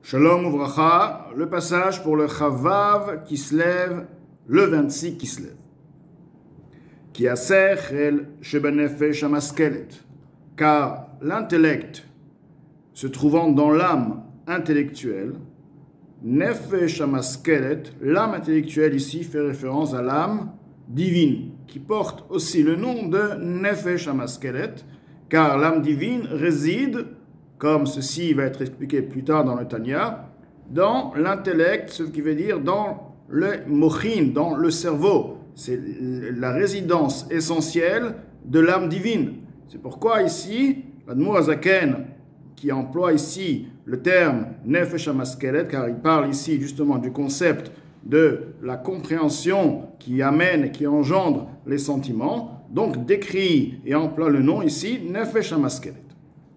Shalom Uvracha, le passage pour le Chavav Kislev, le 26 Kislev. Ki asechel shebenefesh hamaskelet, car l'intellect se trouvant dans l'âme intellectuelle, nefesh hamaskelet, l'âme intellectuelle ici fait référence à l'âme divine, qui porte aussi le nom de nefesh hamaskelet, car l'âme divine réside, comme ceci va être expliqué plus tard dans le Tanya, dans l'intellect, ce qui veut dire dans le mochin, dans le cerveau. C'est la résidence essentielle de l'âme divine. C'est pourquoi ici, l'Admour Hazaken, qui emploie ici le terme Nefesh HaMaskelet, car il parle ici justement du concept de la compréhension qui amène, qui engendre les sentiments, donc décrit et emploie le nom ici Nefesh HaMaskelet.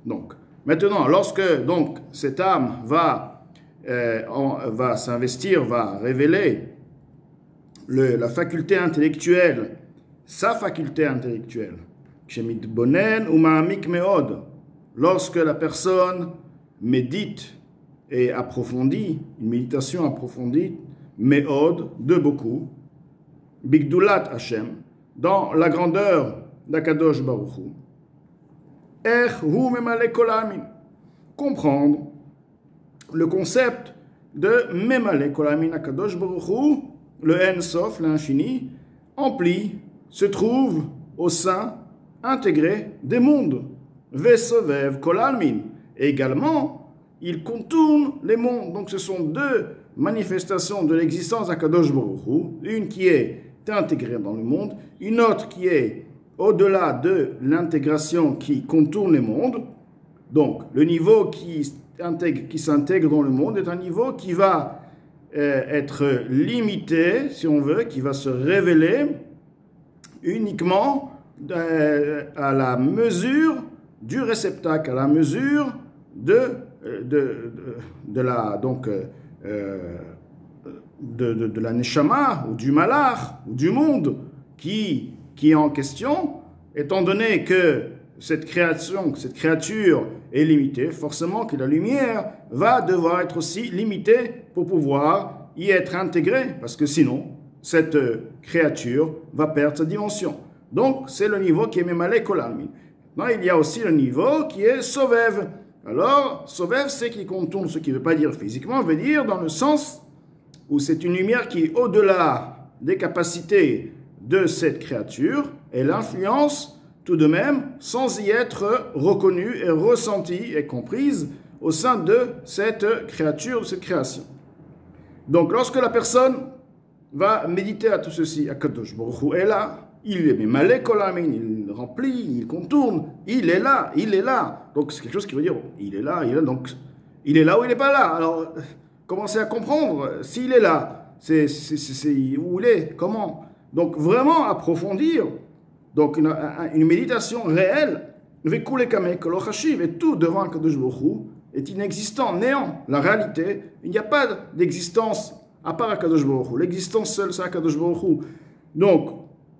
Donc, maintenant, lorsque donc cette âme va s'investir, va révéler la faculté intellectuelle, sa faculté intellectuelle, lorsque la personne médite et approfondit, une méditation approfondie, meod, de beaucoup, bigdulat Hashem, dans la grandeur d'Akadosh Baruch Hu, comprendre le concept de Memale Kolamin Akadosh Baruch Hu, le En-Sof, l'infini, emplit, se trouve au sein, intégré des mondes. Vesovev Kolalmin. Et également, il contourne les mondes. Donc ce sont deux manifestations de l'existence d'Akadosh Baruch Hu, une qui est intégrée dans le monde, une autre qui est au-delà de l'intégration qui contourne les mondes. Donc le niveau qui s'intègre dans le monde est un niveau qui va être limité, si on veut, qui va se révéler uniquement à la mesure du réceptacle, à la mesure de la neshama, ou du malach, ou du monde qui est en question, étant donné que cette créature est limitée, forcément que la lumière va devoir être aussi limitée pour pouvoir y être intégrée, parce que sinon, cette créature va perdre sa dimension. Donc, c'est le niveau qui est Memale Kolalmin. Maintenant, il y a aussi le niveau qui est Sovev. Alors, Sovev, c'est qui contourne, ce qui ne veut pas dire physiquement, veut dire dans le sens où c'est une lumière qui est au-delà des capacités de cette créature, elle influence tout de même sans y être reconnue et ressentie et comprise au sein de cette créature, de cette création. Donc lorsque la personne va méditer à tout ceci, Akadosh Baruch Hu est là, il est Memale Kolamin, il remplit, il contourne, il est là. Donc c'est quelque chose qui veut dire, il est là, donc il est là ou il n'est pas là. Alors commencez à comprendre, s'il est là, c'est où il est, comment. Donc vraiment approfondir, donc une méditation réelle, et tout devant Akadosh Baruch Hu est inexistant, néant. La réalité, il n'y a pas d'existence à part Akadosh Baruch Hu. L'existence seule, c'est Akadosh Baruch Hu. Donc,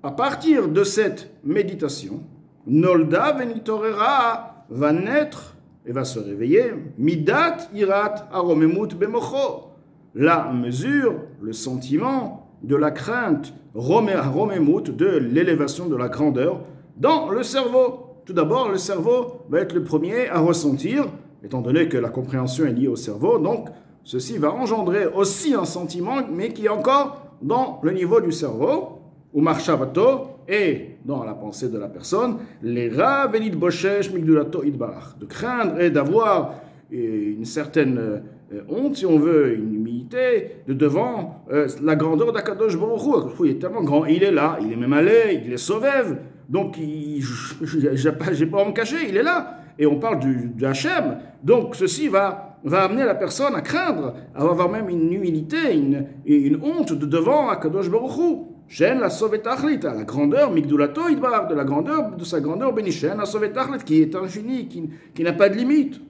à partir de cette méditation, Nolda venitorera va naître et va se réveiller, Midat irat aromemut bemocho, la mesure, le sentiment de la crainte, romemut, de l'élévation de la grandeur dans le cerveau. Tout d'abord, le cerveau va être le premier à ressentir, étant donné que la compréhension est liée au cerveau, donc ceci va engendrer aussi un sentiment, mais qui est encore dans le niveau du cerveau, ou marshavato, et dans la pensée de la personne, les ravenit boshesh migdulato idbarach, de craindre et d'avoir une certaine honte, si on veut, une humilité, de devant la grandeur d'Akadosh Baruch Hu. Akadosh Baruch Hu est tellement grand, il est là, il est même allé, il est Sovev, donc j'ai pas à me cacher, il est là. Et on parle du Hachem, donc ceci va amener la personne à craindre, à avoir même une humilité, une honte de devant Akadosh Baruch Hu. Shen la Sovet Achlit, la grandeur, Migdulato Idbar, de sa grandeur, Benishen la Sovet Achlit, qui est infini, qui n'a pas de limite.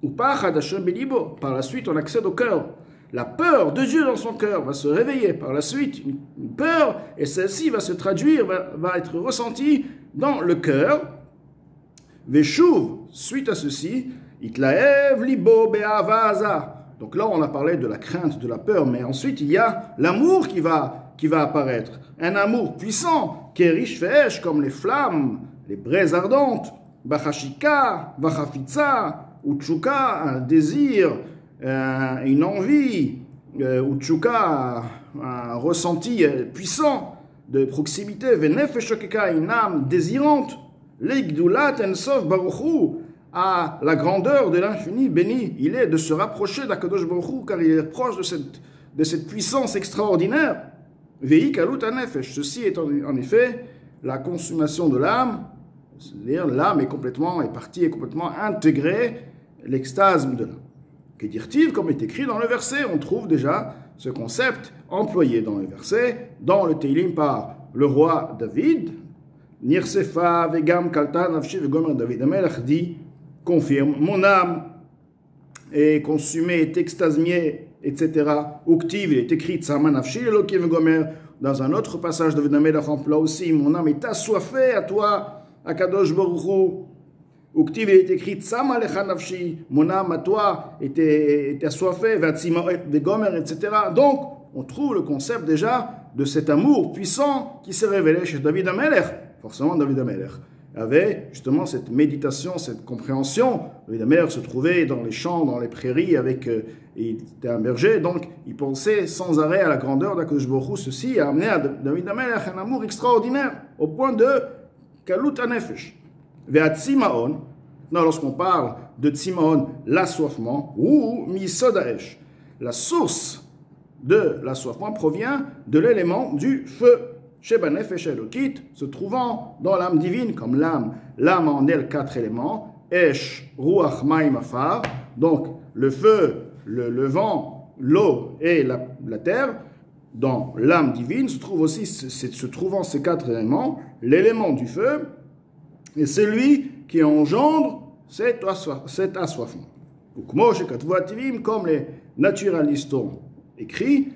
Ou Pachad Hashem Belibo, par la suite on accède au cœur. La peur de Dieu dans son cœur va se réveiller par la suite, une peur, et celle-ci va se traduire, va être ressentie dans le cœur. Veshuv, suite à ceci, Itlaev libo be'avaza, Donc là, on a parlé de la crainte, de la peur, mais ensuite, il y a l'amour qui va apparaître. Un amour puissant, qui est riche fèche, comme les flammes, les braises ardentes, Bachashika, Bachafitza, Uchuka, un désir, une envie, Uchuka, un ressenti puissant de proximité, Venefeshokeka, une âme désirante, Legdulat Ensof Baruchu, à la grandeur de l'infini, béni il est de se rapprocher d'Akadosh Baruch Hu, car il est proche de cette puissance extraordinaire. Veikalut Anefesh, ceci est en effet la consommation de l'âme, c'est-à-dire l'âme est complètement intégrée, l'extase de l'âme. Que dire-t-il, comme est écrit dans le verset, on trouve déjà ce concept employé dans le verset, dans le Teilim par le roi David, Nirsefa vegam kalta nafshi vegomer David Amelach dit, confirme, mon âme est consumée, est extasiée, etc. Uktiv, il est écrit Tzama nafshi elokim vegomer. Dans un autre passage de David Amelach emploie aussi, mon âme est assoiffée à toi, à Kadosh Baruch Hu. Uktiv, il est écrit Tzama lecha nafshi, mon âme à toi était assoiffée, Vatzima vegomer, etc. Donc, on trouve le concept déjà de cet amour puissant qui s'est révélé chez David Amelach. Forcément, David Amelach avait justement cette méditation, cette compréhension. David Amelach se trouvait dans les champs, dans les prairies, il était un berger, donc il pensait sans arrêt à la grandeur d'Akadosh Baruch Hu. Ceci a amené à David Amelach un amour extraordinaire, au point de Kalut Anefesh. Ve'at Tzimaon, lorsqu'on parle de Tzimaon, l'assoiffement, ou Misod Haesh, la source de l'assoiffement provient de l'élément du feu. Sheba Nefesh Elokit, se trouvant dans l'âme divine, comme l'âme en elle 4 éléments, Esh, Ruach, Maim, Afar, donc le feu, le vent, l'eau et la terre, dans l'âme divine se trouve aussi, se trouvant ces 4 éléments, l'élément du feu, et c'est lui qui engendre cet assoiffement. Comme les naturalistes ont écrit,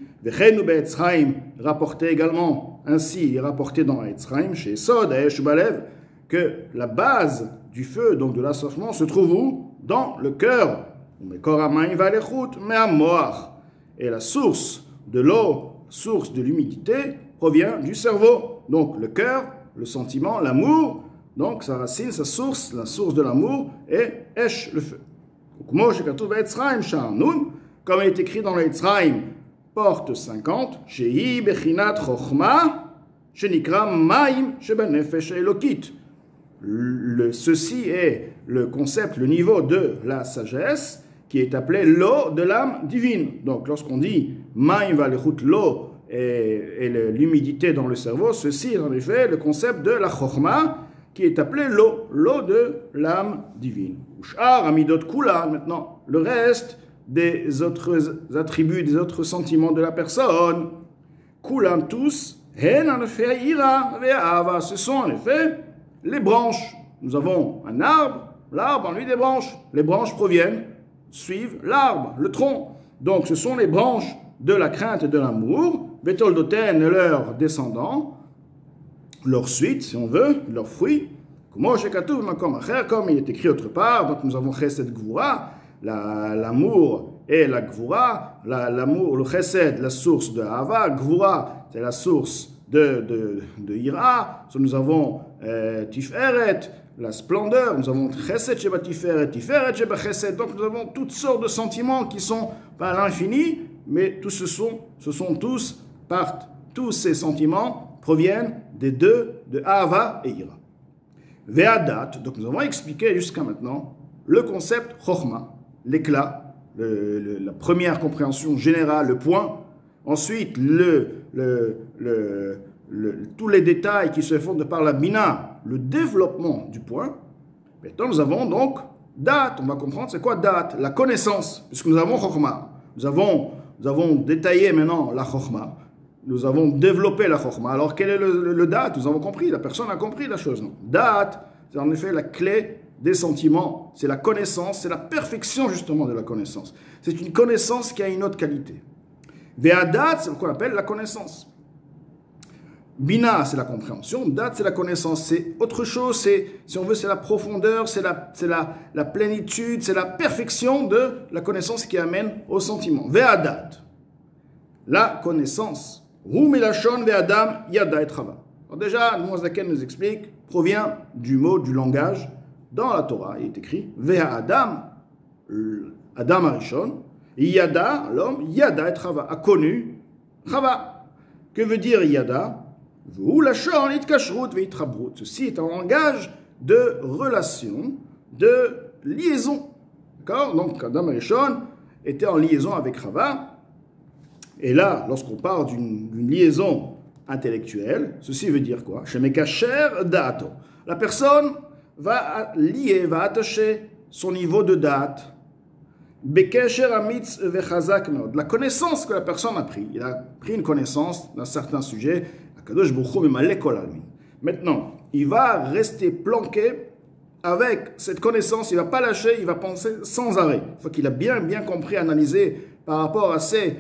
rapporté également, ainsi il est rapporté dans Etzraim, chez Sod, Aesh Balev, que la base du feu, donc de l'assoiffement, se trouve où? Dans le cœur. Et la source de l'eau, source de l'humidité, provient du cerveau. Donc le cœur, le sentiment, l'amour, donc sa racine, sa source, la source de l'amour est Esh, le feu. Comme il est écrit dans l'Etzraim, porte 50, Shehi Bechinat Chochma, Shenikra Maim, Sheba Nefesh Elokit. Ceci est le concept, le niveau de la sagesse, qui est appelé l'eau de l'âme divine. Donc, lorsqu'on dit Maim Valechut, l'eau et l'humidité dans le cerveau, ceci est en effet le concept de la Chochma, qui est appelé l'eau de l'âme divine. Ushar Amidot Kula, maintenant, le reste des autres attributs, des autres sentiments de la personne. Kulam tous, ce sont en effet les branches. Nous avons un arbre, l'arbre en lui des branches. Les branches suivent l'arbre, le tronc. Donc ce sont les branches de la crainte et de l'amour, Betoldoten et leurs descendants, leur suite, si on veut, leurs fruits. Comme il est écrit autre part, donc nous avons Chesed Gvura, l'amour et la Gvura, l'amour, le Chesed, la source de Hava, Gvura, c'est la source de Ira. Nous avons Tiferet, la splendeur, nous avons Chesed Sheba Tiferet, Tiferet Sheba Chesed, donc nous avons toutes sortes de sentiments qui sont pas à l'infini, mais tous tous ces sentiments proviennent des deux, de Hava et Ira. Ve'adat, donc nous avons expliqué jusqu'à maintenant le concept Chochma, l'éclat, la première compréhension générale, le point. Ensuite, tous les détails qui se font de par la Bina, le développement du point. Maintenant, nous avons donc Dat. On va comprendre c'est quoi Dat, la connaissance, puisque nous avons Chochma. Nous avons détaillé maintenant la Chochma. Nous avons développé la Chochma. Alors, quel est le Dat? Nous avons compris, la personne a compris la chose. Non. Dat, c'est en effet la clé des sentiments, c'est la connaissance, c'est la perfection justement de la connaissance. C'est une connaissance qui a une autre qualité. Ve'adat, c'est ce qu'on appelle la connaissance. Bina, c'est la compréhension. Dat, c'est la connaissance. C'est autre chose. Si on veut, c'est la profondeur, c'est la plénitude, c'est la perfection de la connaissance qui amène au sentiment. Ve'adat, la connaissance. Hu milashon ve'adam yada et chava. Alors déjà, le Mozaken nous explique, provient du mot, du langage. Dans la Torah, il est écrit Ve'adam, Adam Arishon, Yada, l'homme, Yada et chava, a connu Chava. Que veut dire Yada? Ceci est un langage de relation, de liaison. D'accord? Donc, Adam Arishon était en liaison avec Chava. Et là, lorsqu'on parle d'une liaison intellectuelle, ceci veut dire quoi? Shemekasher da'ato. La personne va lier, va attacher son niveau de date. Bekesher amitz vechazak meod. La connaissance que la personne a pris. Il a pris une connaissance d'un certain sujet. Akadosh Baruch Hu memaleh kol almin. Maintenant, il va rester planqué avec cette connaissance. Il ne va pas lâcher, il va penser sans arrêt. Il faut qu'il a bien compris, analysé par rapport à ses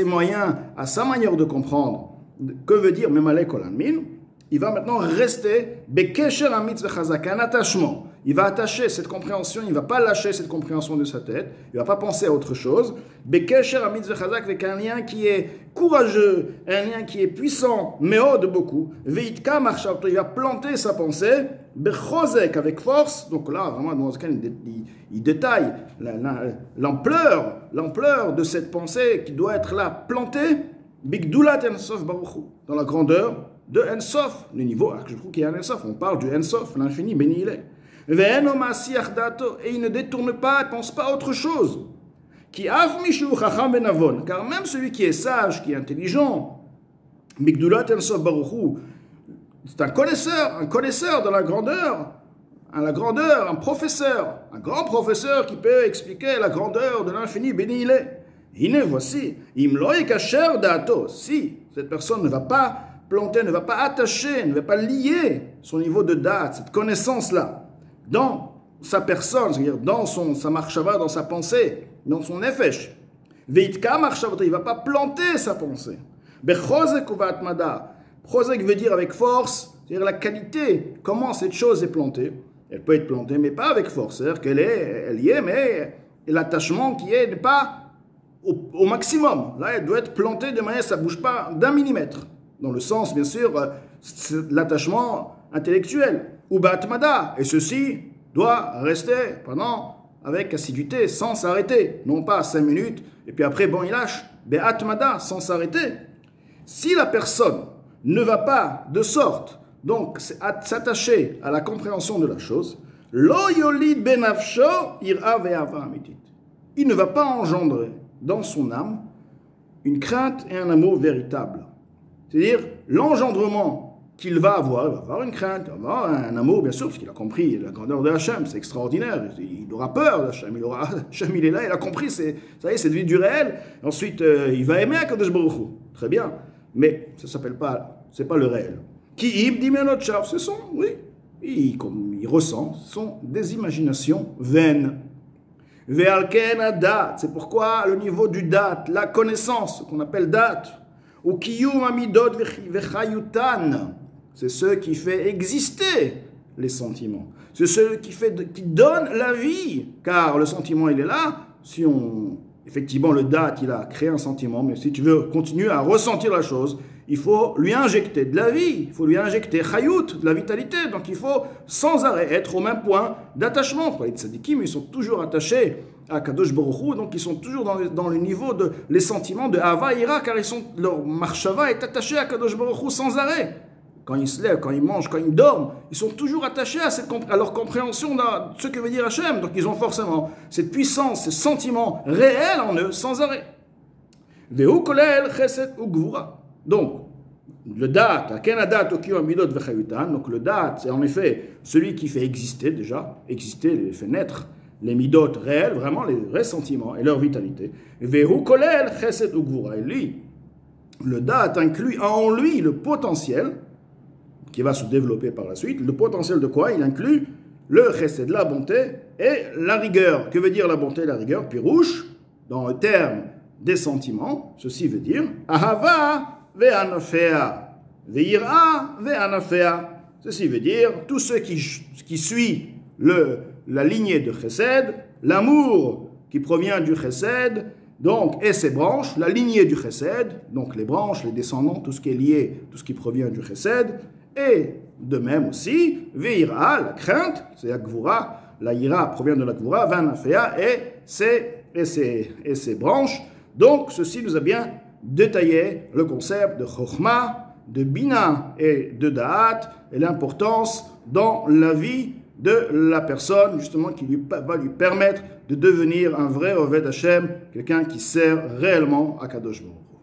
moyens, à sa manière de comprendre. Que veut dire memaleh kol almin? Il va maintenant rester bekesher amitz vechazak, un attachement. Il va attacher cette compréhension, il ne va pas lâcher cette compréhension de sa tête, il ne va pas penser à autre chose. Bekesher amitz vechazak, avec un lien qui est courageux, un lien qui est puissant, mais de beaucoup. Veitka marchavto, il va planter sa pensée, bechozek, avec force. Donc là, vraiment, dans ce cas, il détaille l'ampleur de cette pensée qui doit être là, plantée, bigdulat ensof baruchu, dans la grandeur de ensof, le niveau, je trouve qu'il y a un ensof, on parle du ensof, l'infini, béni il est. Et il ne détourne pas, il ne pense pas à autre chose. Car même celui qui est sage, qui est intelligent, c'est un connaisseur de la grandeur, un professeur, un grand professeur qui peut expliquer la grandeur de l'infini, béni il est. Voici, si cette personne ne va pas planter, ne va pas attacher, ne va pas lier son niveau de date, cette connaissance-là, dans sa personne, c'est-à-dire dans sa marchava, dans sa pensée, dans son nefesh. Veitka marchavata, il ne va pas planter sa pensée. Bechozek ou vatmada. Chozek veut dire avec force, c'est-à-dire la qualité, comment cette chose est plantée. Elle peut être plantée, mais pas avec force. C'est-à-dire elle y est, mais l'attachement qui est n'est pas au maximum. Là, elle doit être plantée de manière, ça ne bouge pas d'un millimètre. Dans le sens, bien sûr, l'attachement intellectuel. Ou batmada, et ceci doit rester avec assiduité, sans s'arrêter, non pas 5 minutes, et puis après, bon, il lâche, be'atmada, sans s'arrêter. Si la personne ne va pas de sorte, donc, s'attacher à la compréhension de la chose, lo yolid benafsho ira ve'ava amitit. Il ne va pas engendrer dans son âme une crainte et un amour véritable. C'est-à-dire, l'engendrement qu'il va avoir une crainte, il va avoir un amour, bien sûr, parce qu'il a compris la grandeur de Hachem, c'est extraordinaire, il aura peur d'Hachem, Hachem il est là, il a compris, ça y est, c'est devenu du réel, ensuite il va aimer Akadosh Baruch Hu, très bien, mais ça s'appelle pas, c'est pas le réel. Qui ibdi menot shav, ce sont, oui, il ressent, ce sont des imaginations vaines. Ve'alken adat, c'est pourquoi le niveau du dat, la connaissance, ce qu'on appelle dat, ou kiyum amidot vechayutan, c'est ce qui fait exister les sentiments. C'est ce qui donne la vie. Car le sentiment, il est là. Effectivement, le date, il a créé un sentiment. Mais si tu veux continuer à ressentir la chose, il faut lui injecter de la vie. Il faut lui injecter chayut, de la vitalité. Donc il faut sans arrêt être au même point d'attachement. Les tzadikim, ils sont toujours attachés à Kadosh Baruch Hu, donc ils sont toujours dans le niveau de les sentiments de Hava Ira, car leur marshava est attachée à Kadosh Baruch Hu sans arrêt. Quand ils se lèvent, quand ils mangent, quand ils dorment, ils sont toujours attachés à leur compréhension de ce que veut dire Hachem. Donc ils ont forcément cette puissance, ces sentiments réels en eux, sans arrêt. Vehu kolel chesed ugvura. Donc, le dat, donc le dat, c'est en effet celui qui fait exister, fait naître les midot réels, vraiment les vrais sentiments et leur vitalité. Vehu kolel chesed ugvura. Et lui, le dat inclut en lui le potentiel qui va se développer par la suite. Le potentiel de quoi? Il inclut le chesed, la bonté et la rigueur. Que veut dire la bonté et la rigueur? Pirouche, dans le terme des sentiments, ceci veut dire ahava ve'anofea. ve'ira ve'anafea. Ceci veut dire, tout ce qui suit la lignée de Chesed, l'amour qui provient du Chesed, donc, et ses branches, la lignée du Chesed, donc les branches, les descendants, tout ce qui est lié, tout ce qui provient du Chesed, et de même aussi, ve'ira, la crainte, c'est la Gvura, la ira provient de la Gvura, ve'anafea, et ses branches. Donc, ceci nous a bien détaillé le concept de Chokhmah, de Bina et de Da'at, et l'importance dans la vie de la personne, justement, qui va lui permettre de devenir un vrai Oved Hashem, quelqu'un qui sert réellement à Kadosh Baruch Hu.